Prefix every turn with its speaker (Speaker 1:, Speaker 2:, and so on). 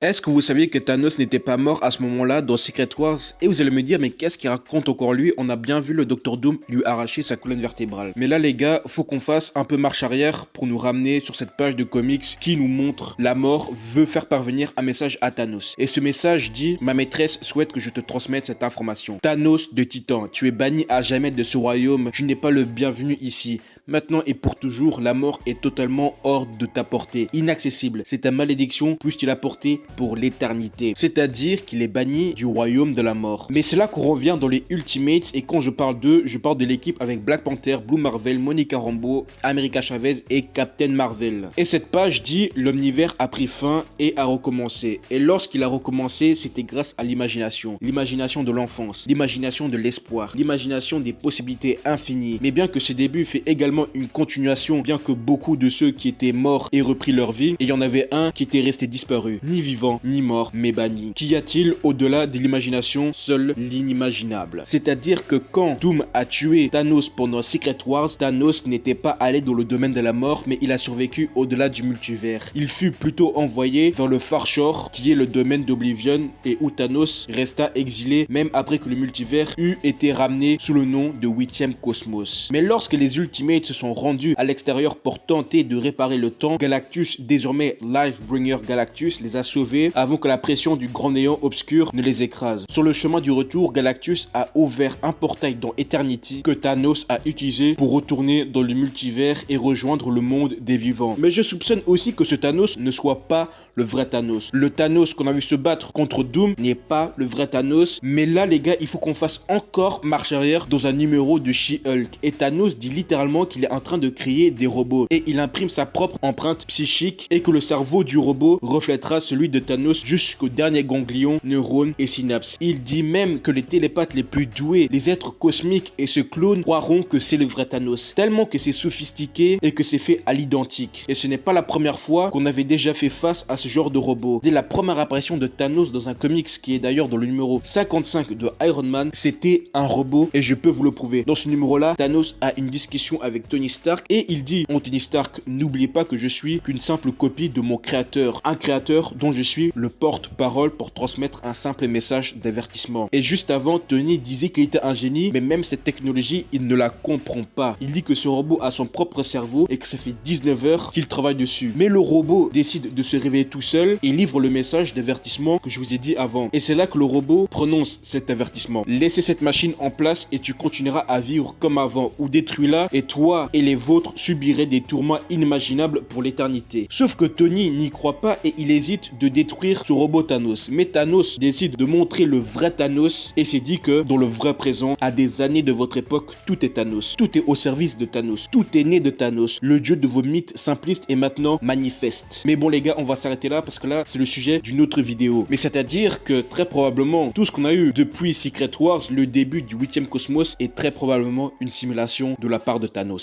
Speaker 1: Est-ce que vous saviez que Thanos n'était pas mort à ce moment-là dans Secret Wars? Et vous allez me dire, mais qu'est-ce qu'il raconte encore lui? On a bien vu le Docteur Doom lui arracher sa colonne vertébrale. Mais là les gars, faut qu'on fasse un peu marche arrière pour nous ramener sur cette page de comics qui nous montre la mort veut faire parvenir un message à Thanos. Et ce message dit, ma maîtresse souhaite que je te transmette cette information. Thanos de Titan, tu es banni à jamais de ce royaume, tu n'es pas le bienvenu ici. Maintenant et pour toujours, la mort est totalement hors de ta portée, inaccessible. C'est ta malédiction, puisse-tu la porter pour l'éternité. C'est-à-dire qu'il est banni du royaume de la mort. Mais c'est là qu'on revient dans les Ultimates, et quand je parle d'eux, je parle de l'équipe avec Black Panther, Blue Marvel, Monica Rambeau, America Chavez et Captain Marvel. Et cette page dit, l'omnivers a pris fin et a recommencé. Et lorsqu'il a recommencé, c'était grâce à l'imagination. L'imagination de l'enfance, l'imagination de l'espoir, l'imagination des possibilités infinies. Mais bien que ce début fait également une continuation, bien que beaucoup de ceux qui étaient morts aient repris leur vie, et il y en avait un qui était resté disparu, ni vivant, ni mort, mais banni. Qu'y a-t-il au-delà de l'imagination? Seul l'inimaginable. C'est-à-dire que quand Doom a tué Thanos pendant Secret Wars, Thanos n'était pas allé dans le domaine de la mort, mais il a survécu au-delà du multivers. Il fut plutôt envoyé vers le Far Shore, qui est le domaine d'Oblivion, et où Thanos resta exilé, même après que le multivers eut été ramené sous le nom de 8e Cosmos. Mais lorsque les Ultimates se sont rendus à l'extérieur pour tenter de réparer le temps, Galactus, désormais Lifebringer Galactus, les a sauvés avant que la pression du grand néant obscur ne les écrase. Sur le chemin du retour, Galactus a ouvert un portail dans Eternity que Thanos a utilisé pour retourner dans le multivers et rejoindre le monde des vivants. Mais je soupçonne aussi que ce Thanos ne soit pas le vrai Thanos. Le Thanos qu'on a vu se battre contre Doom n'est pas le vrai Thanos. Mais là les gars, il faut qu'on fasse encore marche arrière dans un numéro de She-Hulk. Et Thanos dit littéralement qu'il est en train de créer des robots. Et il imprime sa propre empreinte psychique et que le cerveau du robot reflètera celui de Thanos jusqu'au dernier ganglion, neurones et synapses. Il dit même que les télépathes les plus doués, les êtres cosmiques et ce clone croiront que c'est le vrai Thanos. Tellement que c'est sophistiqué et que c'est fait à l'identique. Et ce n'est pas la première fois qu'on avait déjà fait face à ce genre de robot. Dès la première apparition de Thanos dans un comics qui est d'ailleurs dans le numéro 55 de Iron Man, c'était un robot et je peux vous le prouver. Dans ce numéro-là, Thanos a une discussion avec Tony Stark et il dit « Oh Tony Stark, n'oubliez pas que je suis qu'une simple copie de mon créateur. Un créateur dont je suis le porte-parole pour transmettre un simple message d'avertissement. » Et juste avant, Tony disait qu'il était un génie, mais même cette technologie, il ne la comprend pas. Il dit que ce robot a son propre cerveau et que ça fait 19 heures qu'il travaille dessus. Mais le robot décide de se réveiller tout seul et livre le message d'avertissement que je vous ai dit avant. Et c'est là que le robot prononce cet avertissement. Laissez cette machine en place et tu continueras à vivre comme avant, ou détruis-la et toi et les vôtres subirez des tourments inimaginables pour l'éternité. Sauf que Tony n'y croit pas et il hésite de détruire ce robot Thanos. Mais Thanos décide de montrer le vrai Thanos et s'est dit que dans le vrai présent, à des années de votre époque, tout est Thanos. Tout est au service de Thanos. Tout est né de Thanos. Le dieu de vos mythes simplistes est maintenant manifeste. Mais bon les gars, on va s'arrêter là parce que là, c'est le sujet d'une autre vidéo. Mais c'est-à-dire que très probablement, tout ce qu'on a eu depuis Secret Wars, le début du 8e Cosmos, est très probablement une simulation de la part de Thanos.